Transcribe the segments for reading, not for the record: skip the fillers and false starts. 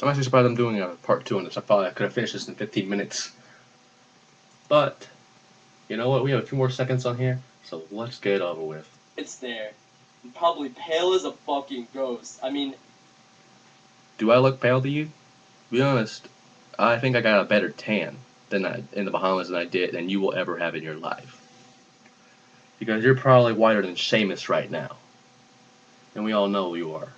I'm actually surprised I'm doing a part 2 on this. I thought I could have finished this in 15 minutes. But, you know what? We have a few more seconds on here, so let's get it over with. It's there. I'm probably pale as a fucking ghost. I mean, Do I look pale to you? To be honest, I think I got a better tan in the Bahamas than you will ever have in your life. Because you're probably whiter than Seamus right now. And we all know who you are.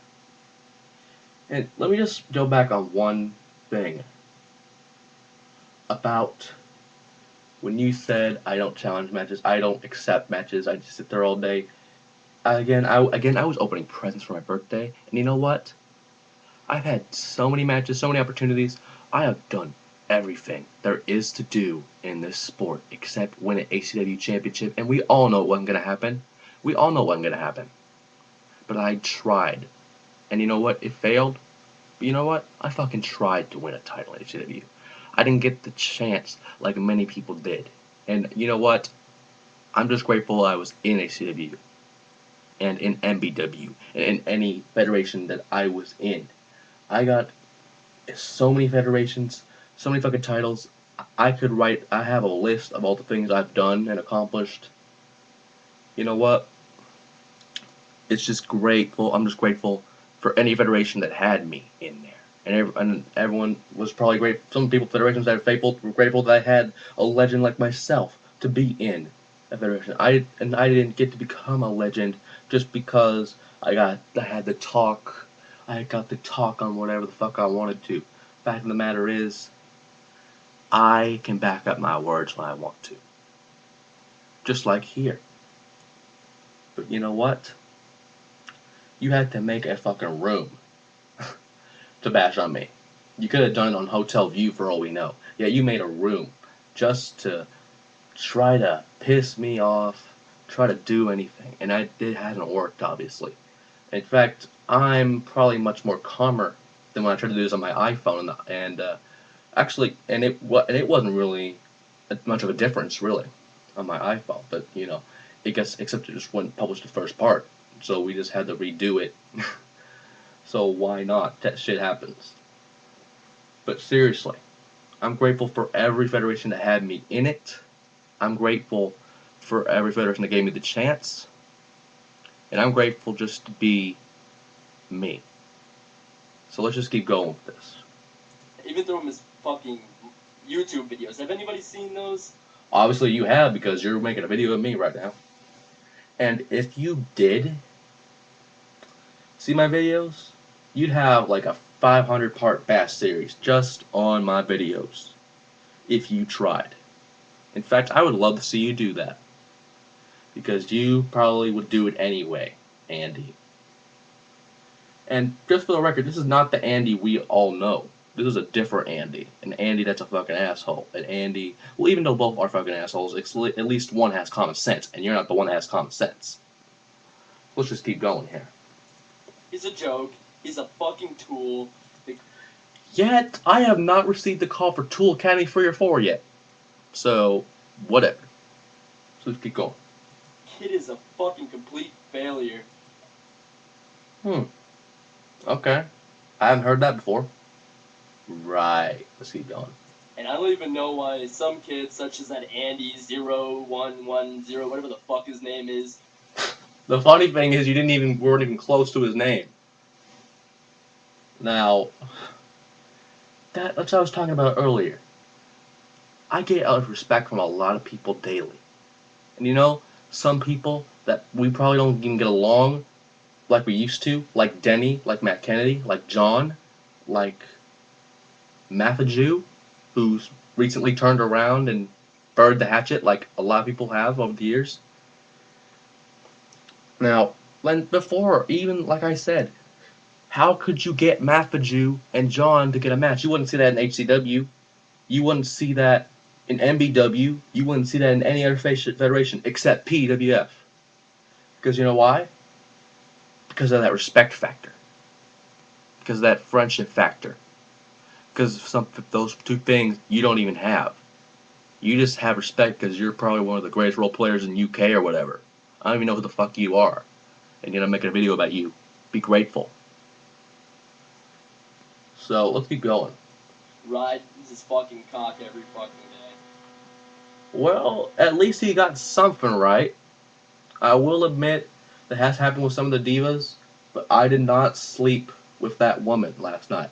And let me just go back on one thing about when you said I don't challenge matches, I don't accept matches, I just sit there all day. I was opening presents for my birthday, and you know what? I've had so many matches, so many opportunities. I have done everything there is to do in this sport except win an ACW championship, and we all know it wasn't gonna happen. We all know it wasn't gonna happen. But I tried, and you know what? It failed. But you know what? I fucking tried to win a title in ACW. I didn't get the chance like many people did. And you know what? I'm just grateful I was in ACW and in MBW and in any federation that I was in. I got so many federations, so many fucking titles. I have a list of all the things I've done and accomplished. You know what? It's just grateful. I'm just grateful for any federation that had me in there. And everyone was probably great. Some people, federations that were grateful that I had a legend like myself to be in a federation. I didn't get to become a legend just because I had the talk. I got to talk on whatever the fuck I wanted to. Fact of the matter is, I can back up my words when I want to. Just like here. But you know what? You had to make a fucking room to bash on me. You could have done it on Hotel View for all we know. Yeah, you made a room just to try to piss me off, try to do anything. And it hasn't worked, obviously. In fact, I'm probably much more calmer than when I tried to do this on my iPhone. It wasn't really much of a difference, really, on my iPhone. But, except it just wouldn't publish the first part. So we just had to redo it. So why not? That shit happens. But seriously, I'm grateful for every federation that had me in it. I'm grateful for every federation that gave me the chance. And I'm grateful just to be me. So let's just keep going with this. even through his fucking YouTube videos. Have anybody seen those? Obviously you have because you're making a video of me right now. And if you did see my videos, you'd have like a 500 part bash series just on my videos. If you tried. In fact, I would love to see you do that. Because you probably would do it anyway, Andy. And just for the record, this is not the Andy we all know. This is a different Andy. An Andy that's a fucking asshole. An Andy, well, even though both are fucking assholes, at least one has common sense, and you're not the one that has common sense. Let's just keep going here. He's a joke. He's a fucking tool. Yet, I have not received the call for Tool Academy 3 or 4 yet. So, whatever. So let's keep going. Kid is a fucking complete failure. Okay. I haven't heard that before. Right. Let's keep going. And I don't even know why some kids, such as that Andy0110, whatever the fuck his name is. The funny thing is, weren't even close to his name. Now, that's what I was talking about earlier. I get out of respect from a lot of people daily. And you know, some people that we probably don't even get along like we used to, like Denny, like Matt Kennedy, like John, like Mathajou, who's recently turned around and buried the hatchet like a lot of people have over the years. Now, before, even like I said, how could you get Mathajou and John to get a match? You wouldn't see that in HCW. You wouldn't see that in MBW. You wouldn't see that in any other federation except PWF. Because you know why? Because of that respect factor. Because of that friendship factor. Because those two things you don't even have. You just have respect because you're probably one of the greatest role players in UK or whatever. I don't even know who the fuck you are. And I'm making a video about you. Be grateful. So let's keep going. Ride his fucking cock every fucking day. Well, at least he got something right. I will admit that has happened with some of the divas, but I did not sleep with that woman last night.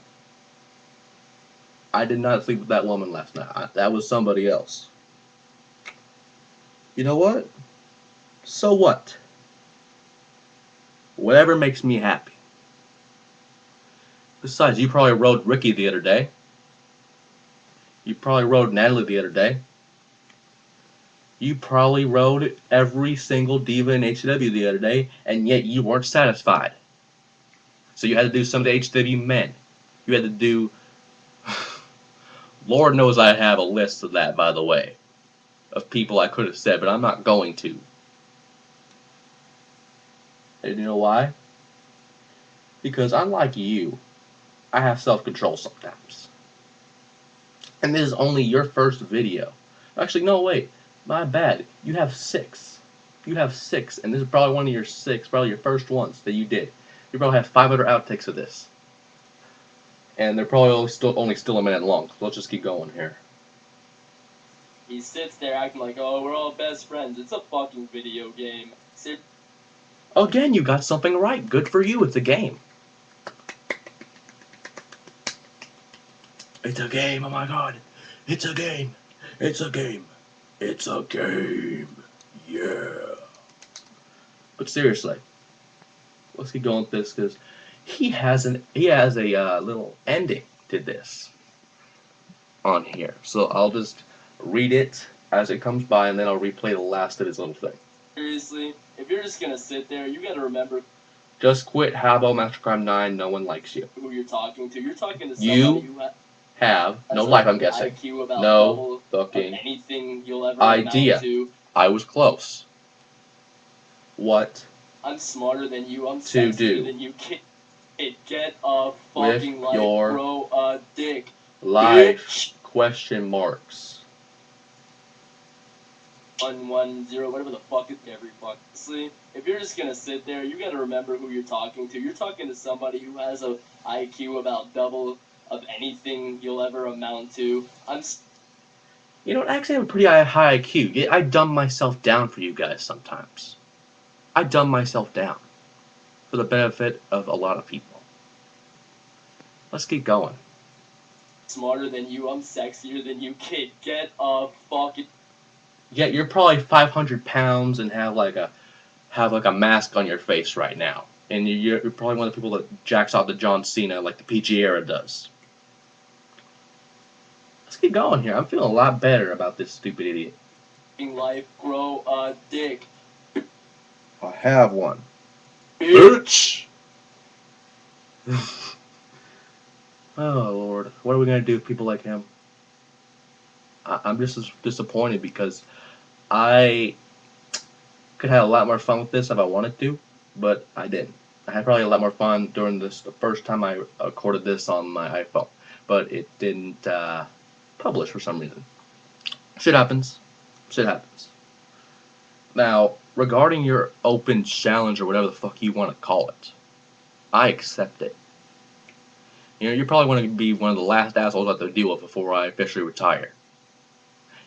I did not sleep with that woman last night. That was somebody else. You know what? So what? Whatever makes me happy. Besides, you probably rode Ricky the other day. You probably rode Natalie the other day. You probably rode every single diva in HW the other day, and yet you weren't satisfied. So you had to do some of the HW men. You had to do... Lord knows I have a list of that, by the way. Of people I could have said, but I'm not going to. And you know why? Because unlike you, I have self-control sometimes. And this is only your first video. Actually, no, wait. My bad. You have 6. You have 6, and this is probably one of your 6, probably your first ones that you did. You probably have 500 outtakes of this. And they're probably only still a minute long. So let's just keep going here. He sits there acting like, oh, we're all best friends. It's a fucking video game. Again, you got something right. Good for you. It's a game. It's a game. Oh my god. It's a game. It's a game. It's a game. Yeah. But seriously, let's keep going with this because he has a little ending to this on here. So I'll just read it as it comes by, and then I'll replay the last of his little thing. Seriously, if you're just gonna sit there, you gotta remember. Just quit. How about Master Crime 9? No one likes you. Who you're talking to? You're talking to somebody who have no life, I'm guessing. IQ about no fucking anything you'll ever idea. Amount to. I was close. What? I'm smarter than you. I'm sexier than you. Get a fucking life, grow a dick. Life? Bitch. Question marks. 110, whatever the fuck is every fuck. Honestly, if you're just gonna sit there, you gotta remember who you're talking to. You're talking to somebody who has a IQ about double of anything you'll ever amount to. You know, I actually have a pretty high IQ. I dumb myself down for you guys sometimes. I dumb myself down for the benefit of a lot of people. Let's keep going. Smarter than you. I'm sexier than you. Kid, get a fucking... Yeah, you're probably 500 pounds and have like a mask on your face right now. And you're probably one of the people that jacks off to John Cena like the PG era does. Let's keep going here. I'm feeling a lot better about this stupid idiot. Life, grow a dick. I have one. Bitch! Oh, Lord. What are we going to do with people like him? I'm just disappointed because I could have a lot more fun with this if I wanted to, but I didn't. I had probably a lot more fun during the first time I recorded this on my iPhone, but it didn't publish for some reason. Shit happens. Shit happens. Now, regarding your open challenge or whatever the fuck you want to call it, I accept it. You know, you're probably going to be one of the last assholes I have to deal with before I officially retire.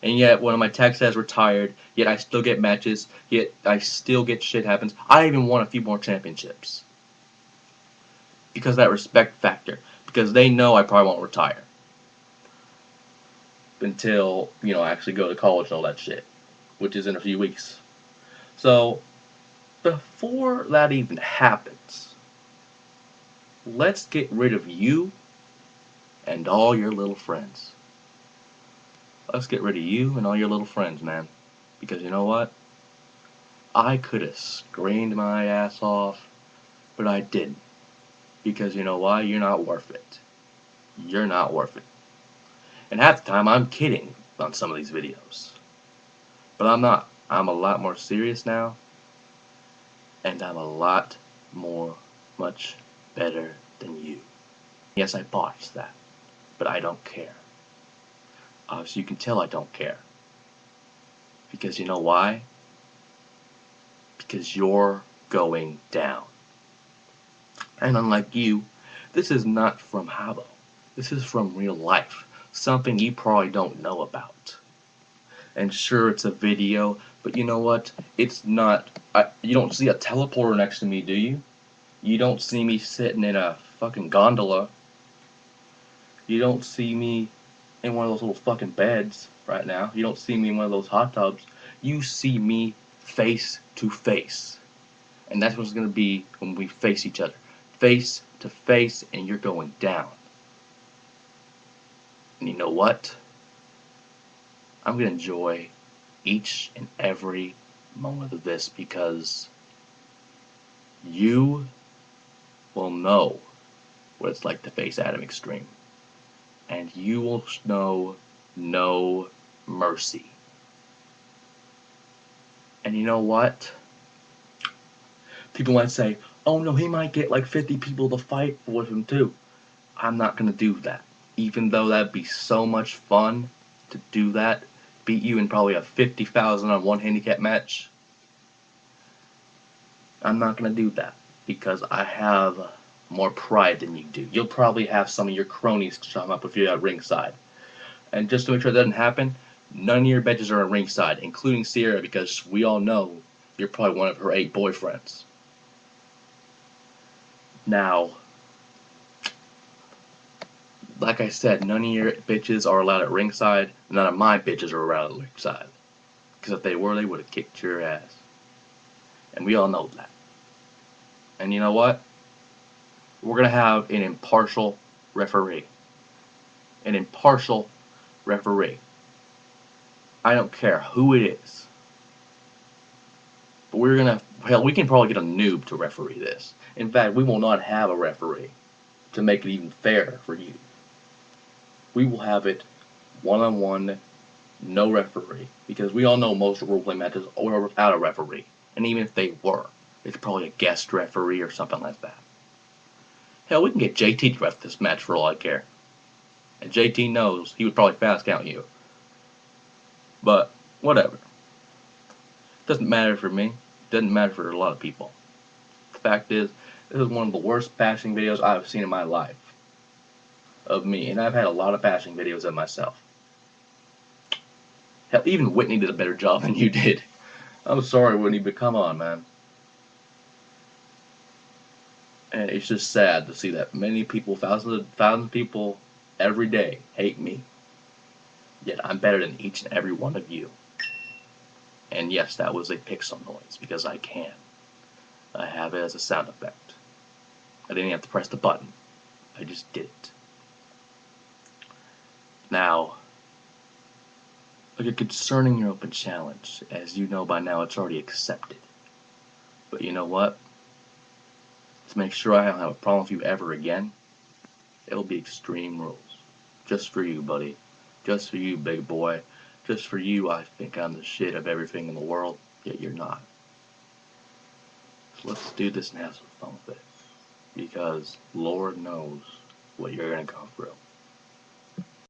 And yet, one of my techs has retired, yet I still get matches, yet I still get shit happens. I even won a few more championships. Because of that respect factor. Because they know I probably won't retire. Until, you know, I actually go to college and all that shit. Which is in a few weeks. So, before that even happens, let's get rid of you and all your little friends. Let's get rid of you and all your little friends, man. Because you know what? I could have screamed my ass off, but I didn't. Because you know why? You're not worth it. You're not worth it. And half the time I'm kidding on some of these videos. But I'm not. I'm a lot more serious now. And I'm a lot much better than you. Yes, I botched that. But I don't care. So you can tell I don't care. Because you know why? Because you're going down. And unlike you, this is not from Habo. This is from real life. Something you probably don't know about. And sure, it's a video, but you know what? It's not. You don't see a teleporter next to me, do you? You don't see me sitting in a fucking gondola. You don't see me in one of those little fucking beds right now. You don't see me in one of those hot tubs. You see me face to face. And that's what it's going to be when we face each other. Face to face, and you're going down. And you know what? I'm going to enjoy each and every moment of this because you will know what it's like to face Adam Extreme. And you will know no mercy. And you know what? People might say, oh no, he might get like 50 people to fight with him too. I'm not going to do that. Even though that'd be so much fun to do that, beat you in probably a 50,000 on one handicap match. I'm not going to do that because I have more pride than you do. You'll probably have some of your cronies come up with you at ringside. And just to make sure that doesn't happen, none of your bitches are at ringside, including Sierra, because we all know you're probably one of her 8 boyfriends. Now, like I said, none of your bitches are allowed at ringside. None of my bitches are allowed at ringside. Because if they were, they would have kicked your ass. And we all know that. And you know what? We're going to have an impartial referee. An impartial referee. I don't care who it is. But we're going to, hell, we can probably get a noob to referee this. In fact, we will not have a referee to make it even fair for you. We will have it one-on-one, no referee. Because we all know most roleplay matches are without a referee. And even if they were, it's probably a guest referee or something like that. Hell, we can get JT to ref this match for all I care. And JT knows he would probably fast count you. But, whatever. Doesn't matter for me. Doesn't matter for a lot of people. The fact is, this is one of the worst bashing videos I've seen in my life. Of me. And I've had a lot of bashing videos of myself. Hell, even Whitney did a better job than you did. I'm sorry, Whitney, but come on, man. And it's just sad to see that many people, thousands of people, every day hate me. Yet I'm better than each and every one of you. And yes, that was a pixel noise, because I can. I have it as a sound effect. I didn't have to press the button. I just did it. Now, look, concerning your open challenge, as you know by now, it's already accepted. But you know what? To make sure I don't have a problem with you ever again, it'll be extreme rules. Just for you, buddy. Just for you, big boy. Just for you, I think I'm the shit of everything in the world, yet you're not. So let's do this and have some fun with it. Because Lord knows what you're going to go through.